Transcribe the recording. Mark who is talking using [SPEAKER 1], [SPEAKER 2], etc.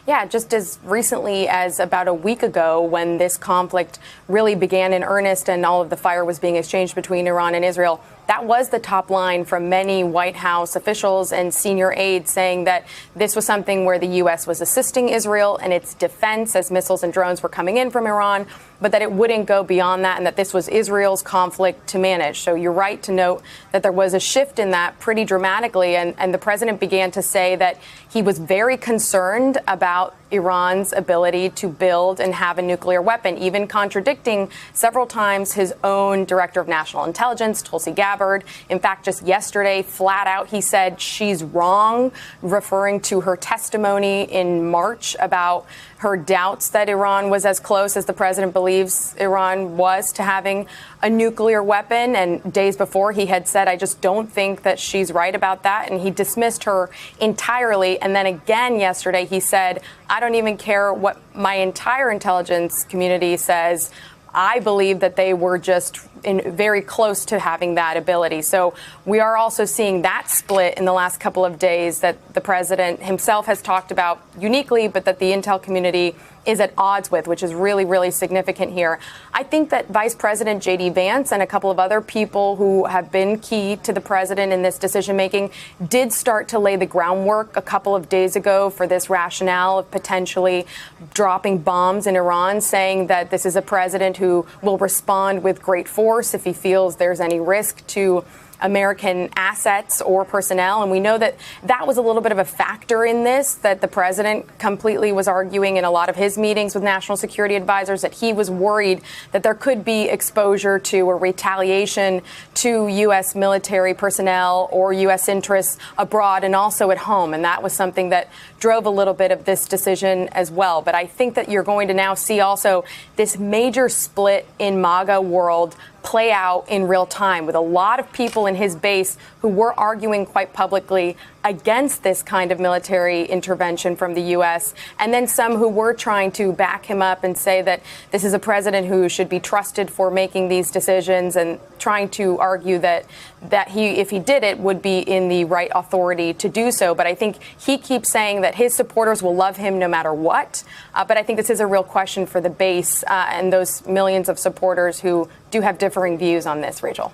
[SPEAKER 1] Yeah, just as recently as about a week ago, when this conflict really began in earnest and all of the fire was being exchanged between Iran and Israel, that was the top line from many White House officials and senior aides, saying that this was something where the U.S. was assisting Israel in its defense as missiles and drones were coming in from Iran, but that it wouldn't go beyond that and that this was Israel's conflict to manage. So you're right to note that there was a shift in that pretty dramatically. And the president began to say that he was very concerned about Iran's ability to build and have a nuclear weapon, even contradicting several times his own director of national intelligence, Tulsi Gabbard. In fact, just yesterday, flat out, he said she's wrong, referring to her testimony in March about her doubts that Iran was as close as the president believes Iran was to having a nuclear weapon. And days before, he had said, I just don't think that she's right about that. And he dismissed her entirely. And then again yesterday, he said, I don't even care what my entire intelligence community says. I believe that they were just very close to having that ability. So we are also seeing that split in the last couple of days that the president himself has talked about uniquely, but that the intel community is at odds with, which is really, really significant here. I think that Vice President J.D. Vance and a couple of other people who have been key to the president in this decision making did start to lay the groundwork a couple of days ago for this rationale of potentially dropping bombs in Iran, saying that this is a president who will respond with great force if he feels there's any risk to American assets or personnel. And we know that that was a little bit of a factor in this, that the president completely was arguing in a lot of his meetings with national security advisors that he was worried that there could be exposure to or retaliation to U.S. military personnel or U.S. interests abroad and also at home. And that was something that drove a little bit of this decision as well. But I think that you're going to now see also this major split in MAGA world play out in real time, with a lot of people in his base who were arguing quite publicly against this kind of military intervention from the U.S., and then some who were trying to back him up and say that this is a president who should be trusted for making these decisions, and trying to argue that he, if he did it, would be in the right authority to do so. But I think he keeps saying that his supporters will love him no matter what. But I think this is a real question for the base and those millions of supporters who do have differing views on this, Rachel.